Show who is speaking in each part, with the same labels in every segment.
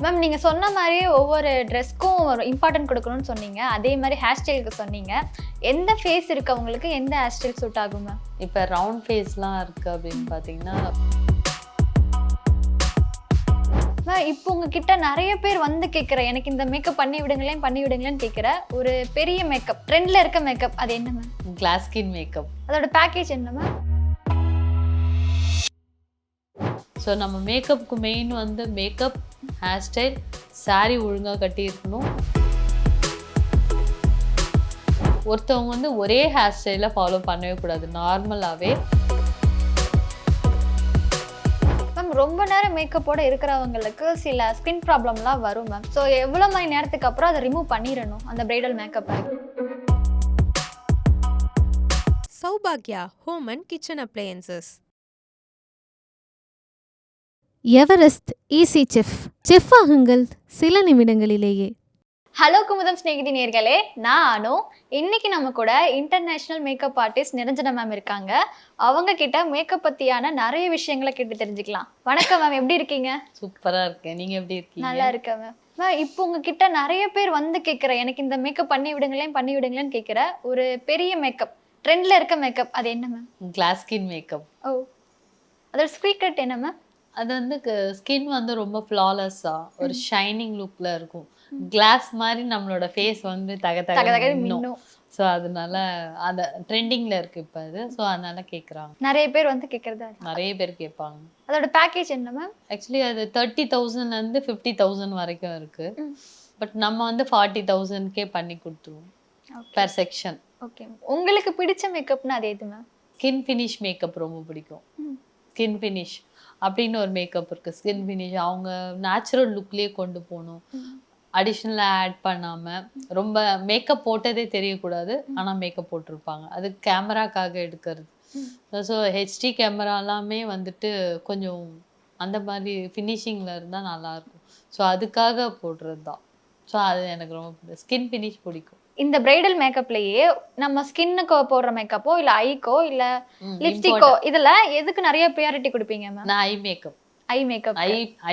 Speaker 1: Ma'am நீங்க சொன்ன மாதிரியே ஒவ்வொரு ட்ரெஸ்க்கும் ஒரு இம்பார்ட்டன்ட் கொடுக்கணும்னு சொன்னீங்க. அதே மாதிரி ஹேர் ஸ்டைலுக்கு சொன்னீங்க. எந்த ஃபேஸ் இருக்கவங்களுக்கு எந்த ஹேர் ஸ்டைல் சூட் ஆகும் மேம்?
Speaker 2: இப்போ ரவுண்ட் ஃபேஸ்லாம் இருக்கு அப்படின்னு பார்த்தீங்கன்னா
Speaker 1: மேம் இப்போ உங்ககிட்ட நிறைய பேர் வந்து கேட்குற எனக்கு இந்த மேக்கப் பண்ணி விடுங்களேன்னு கேட்குற ஒரு பெரிய மேக்கப் ட்ரெண்ட்ல இருக்க மேக்கப் அது என்ன மேம்?
Speaker 2: Glass skin makeup.
Speaker 1: அதோட பேக்கேஜ் என்ன மேம்?
Speaker 2: ஸோ நம்ம மேக்கப்புக்கு மெயின் வந்து மேக்கப், ஹேர் ஸ்டைல், சாரீ ஒழுங்காக கட்டியிருக்கணும். ஒருத்தவங்க வந்து ஒரே ஹேர் ஸ்டைலை ஃபாலோ பண்ணவே கூடாது, நார்மலாகவே.
Speaker 1: மேம் ரொம்ப நேரம் மேக்கப்போட இருக்கிறவங்களுக்கு சில ஸ்கின் ப்ராப்ளம்லாம் வரும் மேம். ஸோ எவ்வளோ மணி நேரத்துக்கு அப்புறம் அதை ரிமூவ் பண்ணிடணும் அந்த பிரைடல் மேக்கப்பை?
Speaker 3: சௌபாக்யா home and kitchen appliances.
Speaker 4: Everest easy chef ஆகுங்கள் சில நிமிடங்களிலேயே.
Speaker 1: ஹலோ குமுதம் ஸ்நேகிதி நேர்களே, நான் அனு. இன்னைக்கு நம்ம கூட international makeup artist Niranjana ma'am இருக்காங்க. அவங்க கிட்ட மேக்கப் பற்றியான நிறைய விஷயங்களை கேட்டு தெரிஞ்சுக்கலாம். வணக்கம் மேம், எப்படி இருக்கீங்க?
Speaker 2: சூப்பராக இருக்கேன், நீங்கள் எப்படி இருக்கீங்க?
Speaker 1: நல்லா இருக்கேன் மேம். மேம் இப்போ உங்ககிட்ட நிறைய பேர் வந்து கேட்குற எனக்கு இந்த மேக்கப் பண்ணி விடுங்களேன்னு கேட்குற ஒரு பெரிய மேக்கப் ட்ரெண்டில் இருக்க மேக்கப் அது என்ன மேம்?
Speaker 2: Glass skin makeup.
Speaker 1: ஓ, அதோட சீக்ரெட் என்ன மேம்?
Speaker 2: அது வந்து ஸ்கின் வந்து ரொம்ப ஃப்ளாலெஸ்ஸாக ஒரு ஷைனிங் லுக்கில் இருக்கும். கிளாஸ் மாதிரி நம்மளோட ஃபேஸ் வந்து தக மின்னும். ஸோ அதனால அந்த ட்ரெண்டிங்கில் இருக்குது இப்போ அது. ஸோ அதனால கேட்குறாங்க,
Speaker 1: நிறைய பேர் வந்து கேட்குறது.
Speaker 2: நிறைய பேர் கேட்பாங்க.
Speaker 1: அதோட பேக்கேஜ் என்ன மேம்?
Speaker 2: ஆக்சுவலி அது 30,000லேருந்து 50,000 வரைக்கும் இருக்குது. பட் நம்ம வந்து 40,000க்கே பண்ணி கொடுத்துருவோம் பெர் செக்ஷன்.
Speaker 1: ஓகே, உங்களுக்கு பிடிச்ச மேக்கப்னா அது எது மேம்?
Speaker 2: ஸ்கின் ஃபினிஷ் மேக்கப் ரொம்ப பிடிக்கும். ஸ்கின் ஃபினிஷ் அப்படின்னு ஒரு மேக்கப் இருக்குது. ஸ்கின் ஃபினிஷ் அவங்க நேச்சுரல் லுக்லேயே கொண்டு போகணும், அடிஷ்னலாக ஆட் பண்ணாமல். ரொம்ப மேக்கப் போட்டதே தெரியக்கூடாது, ஆனால் மேக்கப் போட்டிருப்பாங்க. அது கேமராக்காக எடுக்கிறது. ஸோ ஹெச்டி கேமரா எல்லாமே வந்துட்டு கொஞ்சம் அந்த மாதிரி ஃபினிஷிங்கில் இருந்தால் நல்லாயிருக்கும். ஸோ அதுக்காக போடுறது தான். ஸோ அது எனக்கு ரொம்ப பிடிக்கும், ஸ்கின் ஃபினிஷ் பிடிக்கும்.
Speaker 1: இந்த பிரைடல் மேக்கப்லயே நம்ம ஸ்கின்னுக்கு போடுற மேக்கப்போ இல்ல ஐக்கோ இல்ல லிப்ஸ்டிக்கோ இதுல எதுக்கு நிறைய ப்ரையாரிட்டி கொடுப்பீங்க மேம்?
Speaker 2: நான் ஐ மேக்கப்.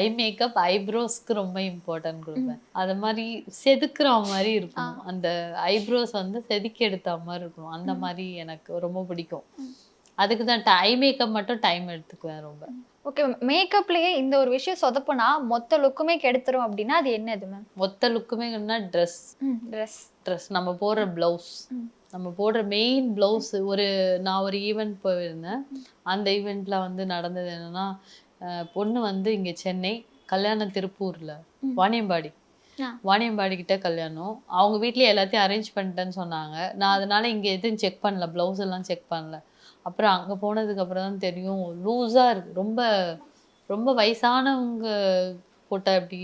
Speaker 2: ஐ மேக்கப் ஐப்ரோஸ்க்கு ரொம்ப இம்பார்ட்டன்ட் கொடுப்பேன். அது மாதிரி செதுக்குற மாதிரி இருக்கும், அந்த ஐப்ரோஸ் வந்து செதுக்கி எடுத்த மாதிரி இருக்கும். அந்த மாதிரி எனக்கு ரொம்ப பிடிக்கும். அதுக்கு தான் ஐ மேக்கப் மட்டும் டைம் எடுத்துக்குவேன் ரொம்ப.
Speaker 1: ஓகே, மேக்கப்லயே இந்த ஒரு விஷயம் சொதப்புனா மொத்த லுக்குமே கெடுத்துரும் அப்படின்னா அது என்னது மேம்?
Speaker 2: மொத்த லுக்குமே ட்ரெஸ் நம்ம போடுற ப்ளவுஸ், நம்ம போடுற மெயின் ப்ளவுஸ். நான் ஒரு ஈவெண்ட் போயிருந்தேன். அந்த ஈவெண்ட்ல வந்து நடந்தது என்னன்னா, பொண்ணு வந்து இங்கே சென்னை, கல்யாணம் திருப்பூர்ல, வாணியம்பாடி கிட்ட கல்யாணம். அவங்க வீட்லயே எல்லாத்தையும் அரேஞ்ச் பண்ணிட்டேன்னு சொன்னாங்க. நான் அதனால இங்கே எதுவும் செக் பண்ணல, ப்ளவுஸ் எல்லாம் செக் பண்ணல. அப்புறம் அங்கே போனதுக்கு அப்புறம் தான் தெரியும், லூஸாக இருக்கு. ரொம்ப ரொம்ப வயசானவங்க போட்டால் எப்படி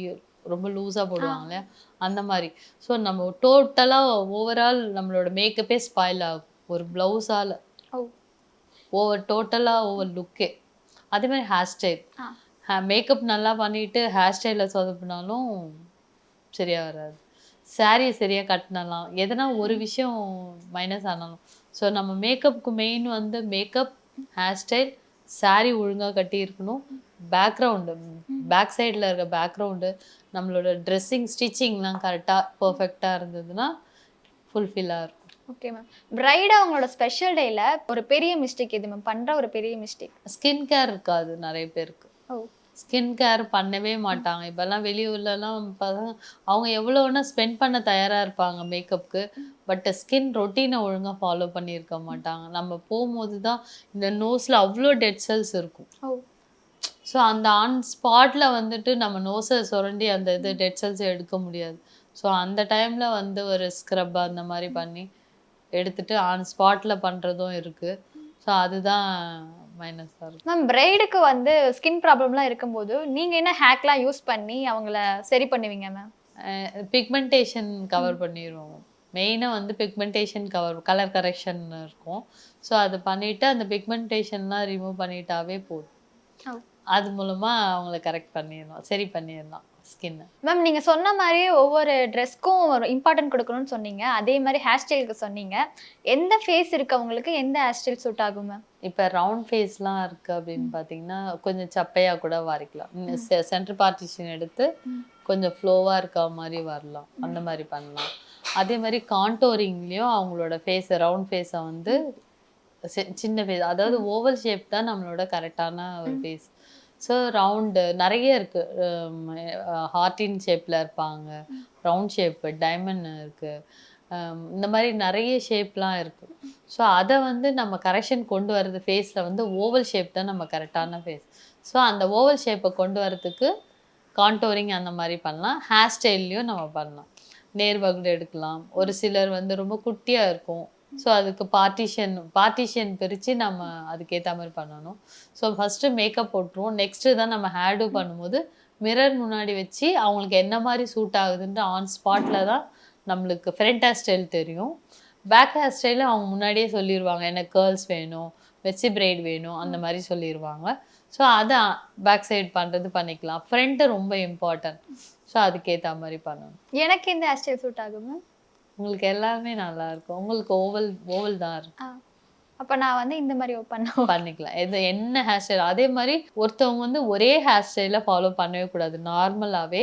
Speaker 2: ரொம்ப லூஸாக போடுவாங்க இல்லையா, அந்த மாதிரி. ஸோ நம்ம டோட்டலாக ஓவரால் நம்மளோட மேக்கப்பே ஸ்பாயில் ஆகும் ஒரு ப்ளவுஸால். டோட்டலாக ஓவர் லுக்கே. அதே மாதிரி ஹேர் ஸ்டைல், மேக்கப் நல்லா பண்ணிட்டு ஹேர் ஸ்டைலில் சொதப்பினாலும் சரியாக வராது. சாரியை சரியாக கட்டினலாம், எதனா ஒரு விஷயம் மைனஸ் ஆனாலும். ஸோ நம்ம மேக்கப்புக்கு மெயின் வந்து மேக்கப், ஹேர் ஸ்டைல், சாரீ ஒழுங்காக கட்டியிருக்கணும். பேக்ரவுண்டு, பேக் சைடில் இருக்க பேக்ரவுண்டு, நம்மளோட ட்ரெஸ்ஸிங் ஸ்டிச்சிங்லாம் கரெக்டாக பர்ஃபெக்டாக இருந்ததுன்னா ஃபுல்ஃபில்லாக இருக்கும்.
Speaker 1: Okay ma'am. பிரைடா அவங்களோட ஸ்பெஷல் டேல ஒரு பெரிய மிஸ்டேக் எது மேம்? பண்ணுற ஒரு பெரிய மிஸ்டேக்
Speaker 2: ஸ்கின் கேர் இருக்காது நிறைய பேருக்கு. ஸ்கின் கேர் பண்ணவே மாட்டாங்க. இப்போல்லாம் வெளியூர்லலாம் அவங்க எவ்வளோ வேணால் ஸ்பெண்ட் பண்ண தயாராக இருப்பாங்க மேக்கப்புக்கு. பட் ஸ்கின் ரொட்டீனை ஒழுங்காக ஃபாலோ பண்ணியிருக்க மாட்டாங்க. நம்ம போகும்போது தான் இந்த நோஸில் அவ்வளோ டெட் செல்ஸ் இருக்கும். ஸோ அந்த ஆன் ஸ்பாட்டில் வந்துட்டு நம்ம நோஸை சுரண்டி அந்த டெட் செல்ஸை எடுக்க முடியாது. ஸோ அந்த டைமில் வந்து ஒரு ஸ்க்ரப் அந்த மாதிரி பண்ணி எடுத்துட்டு ஆன் ஸ்பாட்டில் பண்ணுறதும் இருக்குது. ஸோ அதுதான் மைனஸாக இருக்கும்.
Speaker 1: மேம் பிரைடுக்கு வந்து ஸ்கின் ப்ராப்ளம்லாம் இருக்கும்போது நீங்கள் என்ன ஹேக்லாம் யூஸ் பண்ணி அவங்கள சரி பண்ணுவீங்க மேம்?
Speaker 2: பிக்மெண்டேஷன் கவர் பண்ணிடுவோம். மெயினாக வந்து பிக்மெண்டேஷன் கலர் கரெக்ஷன் இருக்கும். ஸோ அது பண்ணிவிட்டு அந்த பிக்மெண்டேஷன்லாம் ரிமூவ் பண்ணிட்டாவே போதும். அது மூலமாக அவங்கள கரெக்ட் பண்ணிடலாம், சரி பண்ணிடலாம் ஸ்கின்.
Speaker 1: மேம் நீங்கள் சொன்ன மாதிரியே ஒவ்வொரு ட்ரெஸ்க்கும் ஒரு இம்பார்ட்டன்ட் கொடுக்கணும்னு சொன்னீங்க. அதே மாதிரி ஹேர் ஸ்டைலுக்கு சொன்னீங்க. எந்த ஃபேஸ் இருக்கவங்களுக்கு எந்த ஹேர் ஸ்டைல் சூட் ஆகும் மேம்?
Speaker 2: இப்போ ரவுண்ட் ஃபேஸ்லாம் இருக்குது அப்படின்னு பார்த்தீங்கன்னா கொஞ்சம் சப்பையாக கூட வரைக்கலாம். சென்டர் பார்ட்டிஷன் எடுத்து கொஞ்சம் ஃப்ளோவாக இருக்க மாதிரி வரலாம், அந்த மாதிரி பண்ணலாம். அதே மாதிரி கான்டோரிங்லேயும் அவங்களோட ஃபேஸை ரவுண்ட் ஃபேஸை வந்து சின்ன ஃபேஸ், அதாவது ஓவல் ஷேப் தான் நம்மளோட கரெக்டான ஒரு ஃபேஸ். ஸோ ரவுண்டு நிறைய இருக்குது. ஹார்டின் ஷேப்பில் இருப்பாங்க, ரவுண்ட் ஷேப்பு, டைமண்ட் இருக்குது, இந்த மாதிரி நிறைய ஷேப்லாம் இருக்குது. ஸோ அதை வந்து நம்ம கரெக்ஷன் கொண்டு வர்றது ஃபேஸில் வந்து ஓவல் ஷேப் தான் நம்ம கரெக்டான ஃபேஸ். ஸோ அந்த ஓவல் ஷேப்பை கொண்டு வரதுக்கு கான்டோரிங் அந்த மாதிரி பண்ணலாம். ஹேர் ஸ்டைல்லையும் நம்ம பண்ணலாம். நேர் வகுடு எடுக்கலாம். ஒரு சிலர் வந்து ரொம்ப குட்டியாக இருக்கும், ஸோ அதுக்கு பார்ட்டிஷன் பிரித்து நம்ம அதுக்கேற்ற மாதிரி பண்ணணும். ஸோ ஃபஸ்ட்டு மேக்கப் போட்டுருவோம். நெக்ஸ்ட்டு தான் நம்ம ஹேர் டூ பண்ணும்போது மிரர் முன்னாடி வச்சு அவங்களுக்கு என்ன மாதிரி சூட் ஆகுதுன்ற ஆன் ஸ்பாட்டில் தான் நம்மளுக்கு ஃப்ரண்ட் ஹேர் ஸ்டைல் தெரியும். பேக் ஹேர் ஸ்டைலு அவங்க முன்னாடியே சொல்லிடுவாங்க, எனக்கு கேர்ள்ஸ் வேணும், வெச்சி பிரைட் வேணும், அந்த மாதிரி சொல்லிடுவாங்க. ஸோ அதை பேக் சைடு பண்ணுறது பண்ணிக்கலாம். ஃப்ரண்ட்டு ரொம்ப இம்பார்ட்டன்ட். ஸோ அதுக்கேற்ற மாதிரி பண்ணணும்.
Speaker 1: எனக்கு இந்த ஹேர் ஸ்டைல் சூட் ஆகும் மேம்?
Speaker 2: உங்களுக்கு எல்லாமே நல்லா இருக்கும். உங்களுக்கு ஓவல் தான் இருக்கும்.
Speaker 1: அப்போ நான் வந்து இந்த மாதிரி
Speaker 2: பண்ணிக்கலாம். இது என்ன ஹேர் ஸ்டைல், அதே மாதிரி ஒருத்தவங்க வந்து ஒரே ஹேர் ஸ்டைலை ஃபாலோ பண்ணவே கூடாது. நார்மலாகவே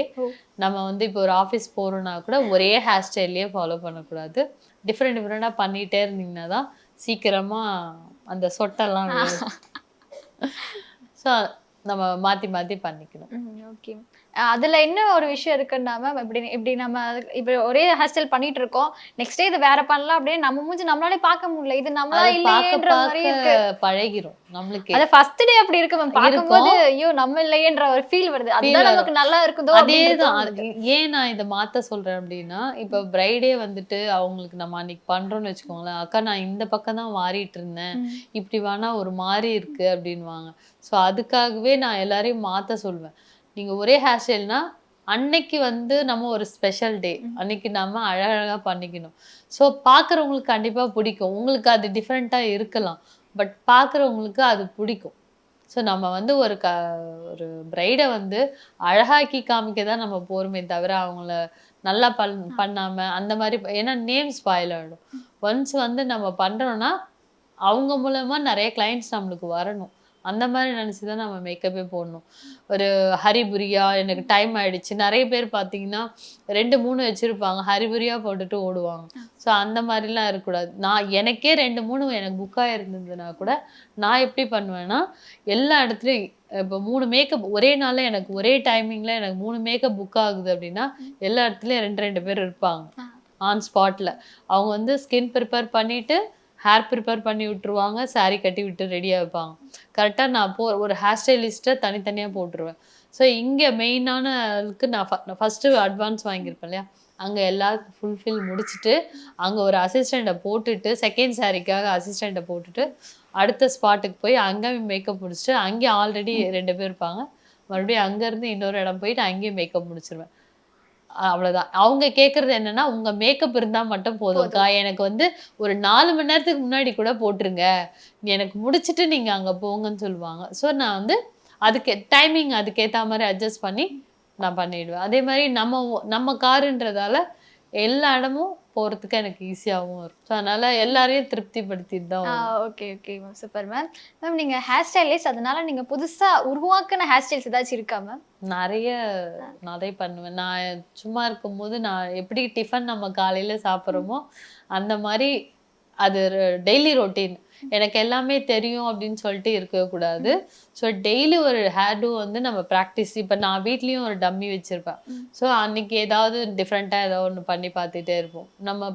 Speaker 2: நம்ம வந்து இப்போ ஒரு ஆஃபீஸ் போகிறோன்னா கூட ஒரே ஹேர் ஸ்டைல்லையே ஃபாலோ பண்ணக்கூடாது. டிஃப்ரெண்ட்டாக பண்ணிகிட்டே இருந்தீங்கன்னா தான் சீக்கிரமாக அந்த சொட்டெல்லாம் ஸோ நம்ம மாற்றி மாற்றி பண்ணிக்கணும்.
Speaker 1: ஓகே. அதுல என்ன ஒரு விஷயம் இருக்குன்னா மேம், இப்படி நம்ம இப்போ ஒரே ஹேர் ஸ்டைல் பண்ணிட்டு இருக்கோம், நெக்ஸ்ட் டே இது வேற பண்ணலாம் அப்படின்னு நம்ம மூஞ்சி நம்மளாலே பார்க்க முடியல, இது நம்மளா இல்லையேன்ற மாதிரி இருக்கு.
Speaker 2: பழகிரும் நம்மளுக்கு.
Speaker 1: அது ஃபர்ஸ்ட் டே அப்படி இருக்கு மேம், பார்க்கும்போது ஐயோ நம்ம இல்லையேன்ற ஒரு ஃபீல் வருது. அதுதான் நமக்கு நல்லா இருக்குதோ.
Speaker 2: அதேதான். ஏன் நான் இதை மாத்த சொல்றேன் அப்படின்னா, இப்போ பிரைடே வந்துட்டு அவங்களுக்கு நம்ம அன்னைக்கு பண்றோம்னு வச்சுக்கோங்களேன், அக்கா நான் இந்த பக்கம் தான் மாறிட்டு இருந்தேன், இப்படி வேணா ஒரு மாதிரி இருக்கு அப்படின்வாங்க. ஸோ அதுக்காகவே நான் எல்லாரையும் மாத்த சொல்வேன். நீங்கள் ஒரே ஹேர் ஸ்டைல்னா அன்னைக்கு வந்து நம்ம ஒரு ஸ்பெஷல் டே, அன்னைக்கு நம்ம அழகழகாக பண்ணிக்கணும். ஸோ பார்க்குறவங்களுக்கு கண்டிப்பாக பிடிக்கும். உங்களுக்கு அது டிஃப்ரெண்ட்டாக இருக்கலாம், பட் பார்க்குறவங்களுக்கு அது பிடிக்கும். ஸோ நம்ம வந்து ஒரு பிரைடை வந்து அழகாக்கி காமிக்க தான் நம்ம போகிறோமே தவிர அவங்கள நல்லா பண்ணாமல் அந்த மாதிரி, ஏன்னா நேம் ஸ்பாயில் ஆகிடும். ஒன்ஸ் வந்து நம்ம பண்ணுறோன்னா அவங்க மூலமாக நிறைய கிளைண்ட்ஸ் நம்மளுக்கு வரணும். அந்த மாதிரி நினச்சி தான் நம்ம மேக்கப்பே போடணும். ஒரு ஹரிபுரியா எனக்கு டைம் ஆகிடுச்சு, நிறைய பேர் பார்த்தீங்கன்னா 2-3 வச்சுருப்பாங்க, ஹரிபுரியாக போட்டுட்டு ஓடுவாங்க. ஸோ அந்த மாதிரிலாம் இருக்கக்கூடாது. எனக்கே 2-3 எனக்கு புக்காக இருந்ததுன்னா கூட நான் எப்படி பண்ணுவேன்னா, எல்லா இடத்துலையும் இப்போ 3 மேக்கப் ஒரே நாளில் எனக்கு ஒரே டைமிங்கில் எனக்கு 3 மேக்கப் புக் ஆகுது அப்படின்னா எல்லா இடத்துலையும் 2 பேர் இருப்பாங்க ஆன் ஸ்பாட்டில். அவங்க வந்து ஸ்கின் ப்ரிப்பேர் பண்ணிவிட்டு ஹேர் ப்ரிப்பேர் பண்ணி விட்டுருவாங்க, சாரீ கட்டி விட்டு ரெடியாக வைப்பாங்க. கரெக்டாக நான் ஒரு ஹேர் ஸ்டைலிஸ்ட்டை தனித்தனியாக போட்டுருவேன். ஸோ இங்கே மெயினானதுக்கு நான் ஃபஸ்ட்டு அட்வான்ஸ் வாங்கியிருப்பேன் இல்லையா, அங்கே எல்லாருக்கும் ஃபுல்ஃபில் முடிச்சுட்டு அங்கே ஒரு அசிஸ்டண்ட்டை போட்டுட்டு செகண்ட் சாரீக்காக அசிஸ்டண்ட்டை போட்டுட்டு அடுத்த ஸ்பாட்டுக்கு போய் அங்கே மேக்கப் முடிச்சுட்டு அங்கே ஆல்ரெடி 2 பேர் இருப்பாங்க, மறுபடியும் அங்கேருந்து இன்னொரு இடம் போயிட்டு அங்கேயும் மேக்கப் முடிச்சிருவேன். அவ்வளோதான். அவங்க கேட்குறது என்னன்னா, உங்க மேக்கப் இருந்தால் மட்டும் போதும்க்கா, எனக்கு வந்து ஒரு 4 மணி நேரத்துக்கு முன்னாடி கூட போட்டுருங்க, எனக்கு முடிச்சுட்டு நீங்கள் அங்கே போங்கன்னு சொல்லுவாங்க. ஸோ நான் வந்து டைமிங் அதுக்கேற்ற மாதிரி அட்ஜஸ்ட் பண்ணி நான் பண்ணிடுவேன். அதே மாதிரி நம்ம காருன்றதால எல்லா இடமும் போகிறதுக்கு எனக்கு ஈஸியாகவும் இருக்கும். ஸோ அதனால் எல்லாரையும் திருப்திப்படுத்திட்டு தான்.
Speaker 1: Okay okay ma'am, super ma'am. Ma'am நீங்கள் ஹேர் ஸ்டைலிஸ்ட், அதனால நீங்கள் புதுசாக உருவாக்கின ஹேர் ஸ்டைல்ஸ் ஏதாச்சும் இருக்கா மேம்?
Speaker 2: நிறைய பண்ணுவேன். நான் சும்மா இருக்கும்போது நான் எப்படி டிஃபன் நம்ம காலையில் சாப்பிட்றோமோ அந்த மாதிரி அது டெய்லி ரொட்டீன். எனக்கு எல்லாமே தெரியும் அப்படின்னு சொல்லிட்டு இருக்கக்கூடாது. ஸோ டெய்லி ஒரு ஹேர் டூ வந்து நம்ம ப்ராக்டிஸ். இப்போ நான் வீட்லேயும் ஒரு டம்மி வச்சுருப்பேன். ஸோ அன்றைக்கி ஏதாவது டிஃப்ரெண்ட்டாக ஏதாவது ஒன்று பண்ணி பார்த்துட்டே இருப்போம். நம்ம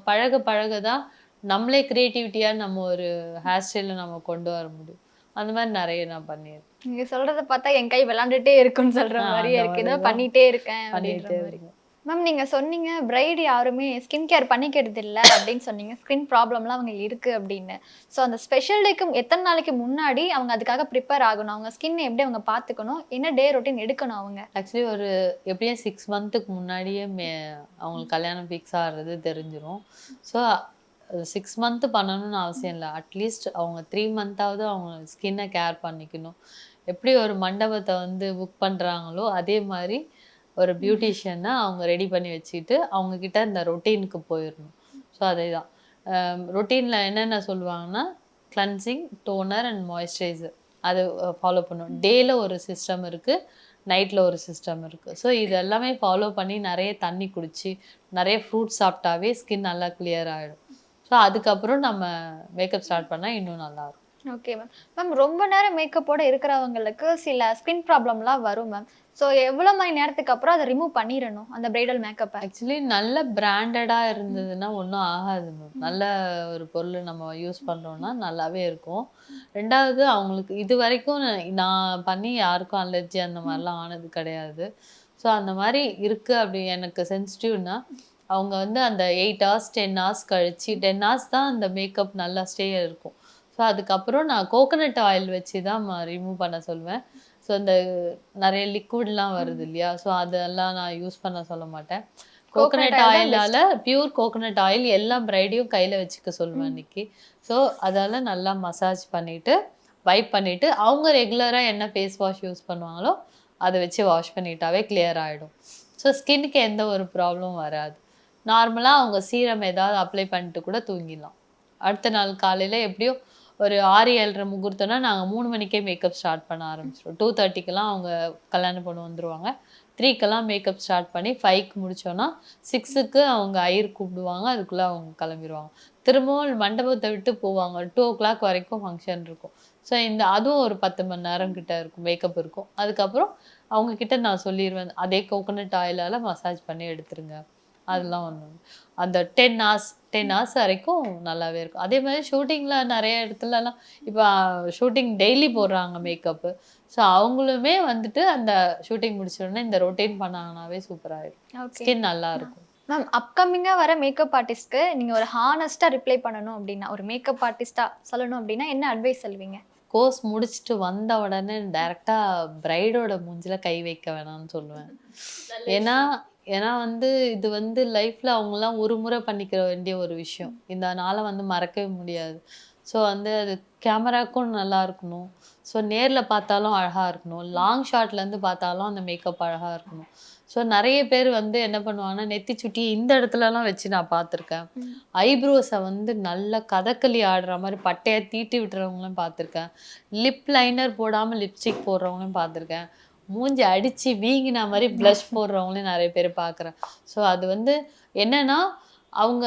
Speaker 2: பழக தான் நம்மளே க்ரியேட்டிவிட்டியாக நம்ம ஒரு ஹேர் ஸ்டைலில் நம்ம கொண்டு வர முடியும். அந்த மாதிரி நிறைய நான் பண்ணியிருக்கேன்.
Speaker 1: நீங்கள் சொல்கிறத பார்த்தா என் கை விளாண்டுட்டே இருக்குன்னு சொல்கிற மாதிரியே இருக்குது. ஏதோ பண்ணிகிட்டே இருக்கேன் அப்படின்ற மாதிரி. மேம் நீங்கள் சொன்னீங்க பிரைடு யாருமே ஸ்கின் கேர் பண்ணிக்கிறது இல்லை அப்படின்னு சொன்னீங்க, ஸ்கின் ப்ராப்ளம்லாம் அவங்க இருக்குது அப்படின்னு. ஸோ அந்த ஸ்பெஷல் டேக்கு எத்தனை நாளைக்கு முன்னாடி அவங்க அதுக்காக ப்ரிப்பேர் ஆகணும், அவங்க ஸ்கின் எப்படி அவங்க பார்த்துக்கணும், என்ன டே ரொட்டீன் எடுக்கணும் அவங்க?
Speaker 2: ஆக்சுவலி ஒரு எப்படியும் 6 மந்த்துக்கு முன்னாடியே அவங்களுக்கு கல்யாணம் ஃபிக்ஸ் ஆகிறது தெரிஞ்சிடும். ஸோ 6 மந்த்து பண்ணணும்னு அவசியம் இல்லை. அட்லீஸ்ட் அவங்க 3 மந்த்தாவது அவங்க ஸ்கின்னை கேர் பண்ணிக்கணும். எப்படி ஒரு மண்டபத்தை வந்து புக் பண்ணுறாங்களோ அதே மாதிரி ஒரு பியூட்டிஷியனை அவங்க ரெடி பண்ணி வச்சுக்கிட்டு அவங்கக்கிட்ட இந்த ரொட்டீனுக்கு போயிடணும். ஸோ அதே தான் ரொட்டீனில் என்னென்ன சொல்லுவாங்கன்னா, கிளன்சிங், டோனர் அண்ட் மாய்ஸ்சரைசர் அது ஃபாலோ பண்ணும். டேயில் ஒரு சிஸ்டம் இருக்குது, நைட்டில் ஒரு சிஸ்டம் இருக்குது. ஸோ இது எல்லாமே ஃபாலோ பண்ணி நிறைய தண்ணி குடிச்சு நிறைய ஃப்ரூட்ஸ் சாப்பிட்டாவே ஸ்கின் நல்லா கிளியர் ஆகிடும். ஸோ அதுக்கப்புறம் நம்ம மேக்கப் ஸ்டார்ட் பண்ணால் இன்னும் நல்லாயிருக்கும்.
Speaker 1: Okay ma'am. மேம் ரொம்ப நேரம் மேக்கப்போட இருக்கிறவங்களுக்கு சில ஸ்கின் ப்ராப்ளம்லாம் வரும் மேம். ஸோ எவ்வளோ மணி நேரத்துக்கு அப்புறம் அதை ரிமூவ் பண்ணிடணும் அந்த பிரைடல் மேக்கப்பை?
Speaker 2: ஆக்சுவலி நல்ல பிராண்டடாக இருந்ததுன்னா ஒன்றும் ஆகாது மேம். நல்ல ஒரு பொருள் நம்ம யூஸ் பண்ணுறோன்னா நல்லாவே இருக்கும். ரெண்டாவது அவங்களுக்கு இது வரைக்கும் நான் பண்ணி யாருக்கும் அலர்ஜி அந்த மாதிரிலாம் ஆனது கிடையாது. ஸோ அந்த மாதிரி இருக்குது அப்படி எனக்கு சென்சிட்டிவ்னா அவங்க வந்து அந்த 8 hours 10 hours கழிச்சு 10 hours தான் அந்த மேக்கப் நல்லா ஸ்டே இருக்கும். ஸோ அதுக்கப்புறம் நான் கோகனட் ஆயில் வச்சு தான் ரிமூவ் பண்ண சொல்வேன். ஸோ அந்த நிறைய லிக்விட்லாம் வருது இல்லையா, ஸோ அதெல்லாம் நான் யூஸ் பண்ண சொல்ல மாட்டேன். கோகனட் ஆயிலால பியூர் கோகனட் ஆயில் எல்லா பிரைடையும் கையில் வச்சுக்க சொல்லுவேன் அன்னைக்கு. ஸோ அதால் நல்லா மசாஜ் பண்ணிவிட்டு வைப் பண்ணிவிட்டு அவங்க ரெகுலராக என்ன ஃபேஸ் வாஷ் யூஸ் பண்ணுவாங்களோ அதை வச்சு வாஷ் பண்ணிட்டாவே கிளியர் ஆகிடும். ஸோ ஸ்கின்னுக்கு எந்த ஒரு ப்ராப்ளமும் வராது. நார்மலாக அவங்க சீரம் ஏதாவது அப்ளை பண்ணிட்டு கூட தூங்கிடலாம். அடுத்த நாள் காலையில் எப்படியும் ஒரு 6-7:30 முகூர்த்தம்னா நாங்கள் 3 மணிக்கே மேக்கப் ஸ்டார்ட் பண்ண ஆரம்பிச்சிடுவோம். 2:30க்கெல்லாம் அவங்க கல்யாணம் பொண்ணு வந்துடுவாங்க. 3க்கெல்லாம் மேக்கப் ஸ்டார்ட் பண்ணி 5க்கு முடித்தோன்னா 6க்கு அவங்க ஐயர் கூப்பிடுவாங்க. அதுக்குள்ளே அவங்க கிளம்பிடுவாங்க. திரும்பவும் மண்டபத்தை விட்டு போவாங்க. 2 o'clock வரைக்கும் ஃபங்க்ஷன் இருக்கும். ஸோ அதுவும் ஒரு 10 மணி நேரம் கிட்ட இருக்கும், மேக்கப் இருக்கும். அதுக்கப்புறம் அவங்கக்கிட்ட நான் சொல்லிடுவேன், அதே கோகனட் ஆயிலால் மசாஜ் பண்ணி எடுத்துருங்க. அதெல்லாம் ஒன்று அந்த 10 hours வரைக்கும் நல்லாவே இருக்கும். அதே மாதிரி ஷூட்டிங்கில் நிறைய இடத்துலலாம் இப்போ ஷூட்டிங் டெய்லி போடுறாங்க மேக்கப்பு. ஸோ அவங்களுமே வந்துட்டு அந்த ஷூட்டிங் முடிச்சோடனே இந்த ரொட்டீன் பண்ணாங்கன்னாவே சூப்பராகிடும். ஸ்கின் நல்லா இருக்கும்.
Speaker 1: மேம் அப்கமிங்காக வர மேக்கப் ஆர்டிஸ்ட்க்கு நீங்கள் ஒரு ஹானஸ்ட்டாக ரிப்ளை பண்ணணும் அப்படின்னா, ஒரு மேக்கப் ஆர்டிஸ்ட்டாக சொல்லணும் அப்படின்னா என்ன அட்வைஸ் சொல்வீங்க?
Speaker 2: கோர்ஸ் முடிச்சுட்டு வந்த உடனே டைரெக்டாக பிரைடோட மூஞ்சில் கை வைக்க வேணாம்னு சொல்லுவேன். ஏன்னா ஏன்னா வந்து இது வந்து லைஃப்பில் அவங்களாம் ஒரு முறை பண்ணிக்கிற வேண்டிய ஒரு விஷயம். இந்த நாளை வந்து மறக்கவே முடியாது. ஸோ வந்து அது கேமராக்கும் நல்லா இருக்கணும். ஸோ நேரில் பார்த்தாலும் அழகாக இருக்கணும். லாங் ஷாட்லேருந்து பார்த்தாலும் அந்த மேக்கப் அழகாக இருக்கணும். ஸோ நிறைய பேர் வந்து என்ன பண்ணுவாங்கன்னா நெத்தி சுட்டி இந்த இடத்துலலாம் வச்சு நான் பார்த்துருக்கேன். ஐப்ரோஸை வந்து நல்லா கதகளி ஆடுற மாதிரி பட்டையாக தீட்டி விட்டுறவங்களும் பார்த்துருக்கேன். லிப் லைனர் போடாமல் லிப்ஸ்டிக் போடுறவங்களும் பார்த்துருக்கேன். மூஞ்சி அடித்து வீங்கின மாதிரி ப்ளஷ் போடுறவங்களையும் நிறைய பேர் பார்க்குறேன். ஸோ அது வந்து என்னென்னா அவங்க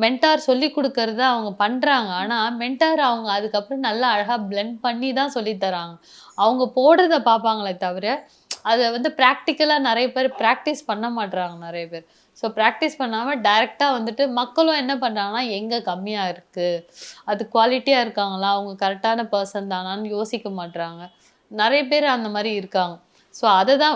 Speaker 2: மென்டார் சொல்லி கொடுக்கறத அவங்க பண்ணுறாங்க. ஆனால் மென்டார் அவங்க அதுக்கப்புறம் நல்லா அழகாக பிளெண்ட் பண்ணி தான் சொல்லித்தராங்க. அவங்க போடுறத பார்ப்பாங்களே தவிர அதை வந்து ப்ராக்டிக்கலாக நிறைய பேர் ப்ராக்டிஸ் பண்ண மாட்டுறாங்க நிறைய பேர். ஸோ ப்ராக்டிஸ் பண்ணாமல் டைரெக்டாக வந்துட்டு மக்களும் என்ன பண்ணுறாங்கன்னா எங்கே கம்மியாக இருக்குது, அது குவாலிட்டியாக இருக்காங்களா, அவங்க கரெக்டான பர்சன் தானான்னு யோசிக்க மாட்டுறாங்க. நிறைய பேர் அந்த மாதிரி இருக்காங்க. ஸோ அதை தான்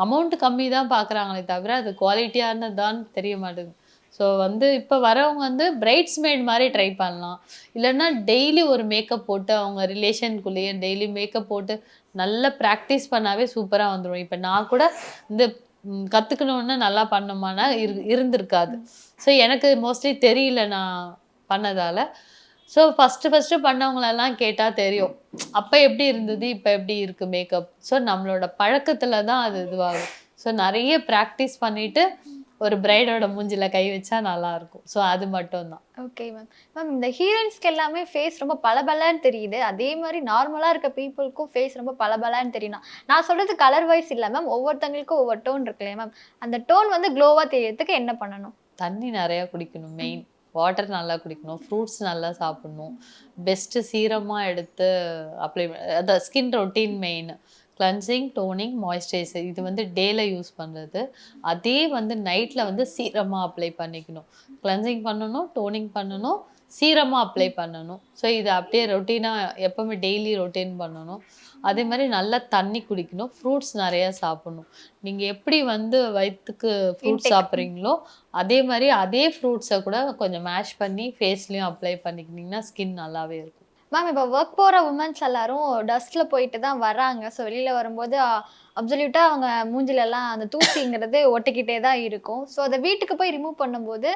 Speaker 2: அமௌண்ட் கம்மி தான் பார்க்குறாங்களே தவிர அது குவாலிட்டியானதான்னு தெரிய மாட்டேங்குது. ஸோ வந்து இப்போ வரவங்க வந்து பிரைட்ஸ்மேட் மாதிரி ட்ரை பண்ணலாம். இல்லைன்னா டெய்லி ஒரு மேக்கப் போட்டு அவங்க ரிலேஷனுக்குள்ளேயே டெய்லி மேக்கப் போட்டு நல்லா ப்ராக்டிஸ் பண்ணாவே சூப்பராக வந்துடும். இப்போ நான் கூட இந்த கற்றுக்கணுன்னு நல்லா பண்ணோமானா இருந்திருக்காது. ஸோ எனக்கு மோஸ்ட்லி தெரியல நான் பண்ணதால். ஸோ ஃபஸ்ட்டு பண்ணவங்களெல்லாம் கேட்டால் தெரியும். அப்போ எப்படி இருந்தது, இப்போ எப்படி இருக்குது மேக்கப். ஸோ நம்மளோட பழக்கத்தில் தான் அது இதுவாகும். ஸோ நிறைய ப்ராக்டிஸ் பண்ணிவிட்டு ஒரு பிரைடோட மூஞ்சில கை வச்சா நல்லாயிருக்கும். ஸோ அது மட்டும்தான்.
Speaker 1: Okay ma'am. மேம் இந்த ஹீரோயின்ஸ்க்கு எல்லாமே ஃபேஸ் ரொம்ப பளபளன்னு தெரியுது. அதே மாதிரி நார்மலாக இருக்க பீப்புளுக்கும் ஃபேஸ் ரொம்ப பளபளன்னு தெரியும். நான் சொல்கிறது கலர் வைஸ் இல்லை மேம். ஒவ்வொருத்தங்களுக்கும் ஒவ்வொரு டோன் இருக்குல்லையா மேம். அந்த டோன் வந்து க்ளோவாக தெரியறதுக்கு என்ன பண்ணணும்?
Speaker 2: தண்ணி நிறையா குடிக்கணும் மெயின். வாட்டர் நல்லா குடிக்கணும். ஃப்ரூட்ஸ் நல்லா சாப்பிடணும். பெஸ்ட்டு சீரமாக எடுத்து அப்ளை அதான் skin routine main. Cleansing, toning, moisturiser இது வந்து டேல யூஸ் பண்ணுறது. அதே வந்து நைட்டில் வந்து சீரமாக அப்ளை பண்ணிக்கணும். கிளன்சிங் பண்ணணும், டோனிங் பண்ணணும், சீரமாக அப்ளை பண்ணணும். ஸோ இது அப்படியே ரொட்டீனாக எப்போவுமே டெய்லி ரொட்டீன் பண்ணணும். அதே மாதிரி நல்லா தண்ணி குடிக்கணும். ஃப்ரூட்ஸ் நிறையா சாப்பிடணும். நீங்கள் எப்படி வந்து வயிற்றுக்கு ஃப்ரூட்ஸ் சாப்பிட்றீங்களோ அதே மாதிரி அதே ஃப்ரூட்ஸை கூட கொஞ்சம் மேஷ் பண்ணி ஃபேஸ்லேயும் அப்ளை பண்ணிக்கிட்டிங்கன்னா ஸ்கின் நல்லாவே இருக்கும்.
Speaker 1: மேம் இப்போ ஒர்க் போகிற உமன்ஸ் எல்லாரும் டஸ்ட்டில் போயிட்டு தான் வராங்க. ஸோ வெளியில் வரும்போது அப்சல்யூட்டாக அவங்க மூஞ்சிலெல்லாம் அந்த தூசிங்கிறது ஒட்டிக்கிட்டே தான் இருக்கும். ஸோ அதை வீட்டுக்கு போய் ரிமூவ் பண்ணும்போது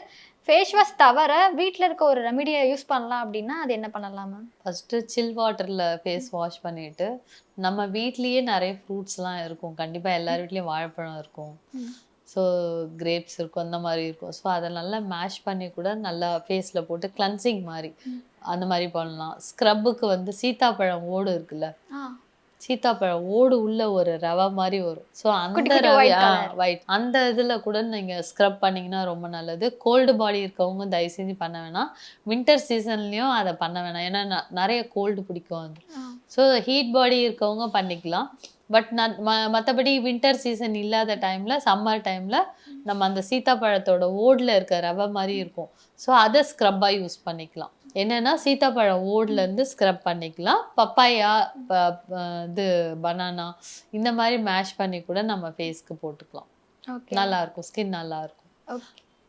Speaker 1: ஃபேஸ் வாஷ் தவிர வீட்டில் இருக்க ஒரு ரெமிடியை யூஸ் பண்ணலாம் அப்படின்னா அது என்ன பண்ணலாம் மேம்?
Speaker 2: ஃபஸ்ட்டு சில் வாட்டரில் ஃபேஸ் வாஷ் பண்ணிவிட்டு நம்ம வீட்லேயே நிறைய ஃப்ரூட்ஸ்லாம் இருக்கும். கண்டிப்பாக எல்லார் வீட்லேயும் வாழைப்பழம் இருக்கும். ஸோ கிரேப்ஸ் இருக்கும், அந்த மாதிரி இருக்கும். ஸோ அதை நல்லா மேஷ் பண்ணி கூட நல்லா ஃபேஸில் போட்டு கிளன்சிங் மாதிரி அந்த மாதிரி பண்ணலாம். ஸ்க்ரப்புக்கு வந்து சீத்தாப்பழம் ஓடு இருக்குல்ல, சீத்தாப்பழம் ஓடு உள்ள ஒரு ரவை மாதிரி வரும். ஸோ அந்த
Speaker 1: குட்டி
Speaker 2: ரவை
Speaker 1: white colour.
Speaker 2: ஒயிட் அந்த இதில் கூட நீங்கள் ஸ்க்ரப் பண்ணிங்கன்னா ரொம்ப நல்லது. கோல்டு பாடி இருக்கவங்க தயவு செஞ்சு பண்ண வேணாம். வின்டர் சீசன்லேயும் அதை பண்ண வேணாம். ஏன்னா நிறைய கோல்டு பிடிக்கும் அது. ஸோ ஹீட் பாடி இருக்கவங்க பண்ணிக்கலாம். பட் மற்றபடி வின்டர் சீசன் இல்லாத டைமில் சம்மர் டைமில் நம்ம அந்த சீத்தாப்பழத்தோட ஓடில் இருக்க ரவை மாதிரி இருக்கும். ஸோ அதை ஸ்க்ரப்பாக யூஸ் பண்ணிக்கலாம். என்னென்னா சீத்தாப்பழம் ஓட்லேருந்து ஸ்க்ரப் பண்ணிக்கலாம். பப்பாயா இது பனானா இந்த மாதிரி மேஷ் பண்ணி கூட நம்ம ஃபேஸ்க்கு போட்டுக்கலாம். நல்லாயிருக்கும், ஸ்கின் நல்லாயிருக்கும்.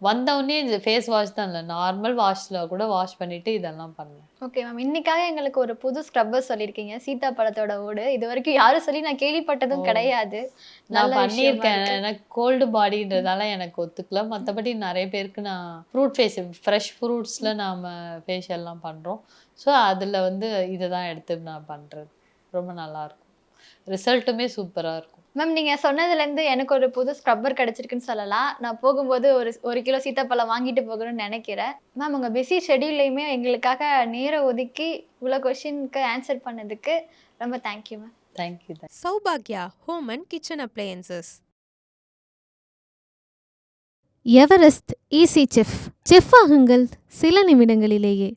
Speaker 2: வந்தவுடனே இந்த ஃபேஸ் வாஷ் தான் இல்லை, நார்மல் வாஷில் கூட வாஷ் பண்ணிவிட்டு இதெல்லாம் பண்ணுவேன்.
Speaker 1: ஓகே மேம், இன்னைக்காக எங்களுக்கு ஒரு புது ஸ்க்ரப்பர் சொல்லியிருக்கீங்க, சீத்தாப்பழத்தோட ஓடு. இது வரைக்கும் யாரும் சொல்லி நான் கேள்விப்பட்டதும் கிடையாது.
Speaker 2: நான் பண்ணியிருக்கேன். எனக்கு கோல்டு பாடின்றதால எனக்கு ஒத்துக்கல. மற்றபடி நிறைய பேருக்கு நான் ஃப்ரெஷ் ஃப்ரூட்ஸில் நாம் ஃபேஷியல்லாம் பண்ணுறோம். ஸோ அதில் இதை தான் எடுத்து நான் பண்ணுறது. ரொம்ப நல்லாயிருக்கும், ரிசல்ட்டுமே சூப்பராக இருக்கும்.
Speaker 1: மேம், நீங்கள் சொன்னதுலேருந்து எனக்கு ஒரு புது ஸ்க்ரப்பர் கிடச்சிருக்குன்னு சொல்லலாம். நான் போகும்போது ஒரு கிலோ சீத்தாப்பழம் வாங்கிட்டு போகணும்னு நினைக்கிறேன். மேம், உங்கள் பிஸி ஷெடியூல்லையுமே எங்களுக்காக நேரம் ஒதுக்கி இவ்வளோ கொஷினுக்கு ஆன்சர் பண்ணதுக்கு ரொம்ப தேங்க்யூ மேம்.
Speaker 2: தேங்க்யூ.
Speaker 3: சௌபாக்யா home and kitchen appliances.
Speaker 4: Everest easy chef. Chef ஆகுங்கள் சில நிமிடங்களிலேயே.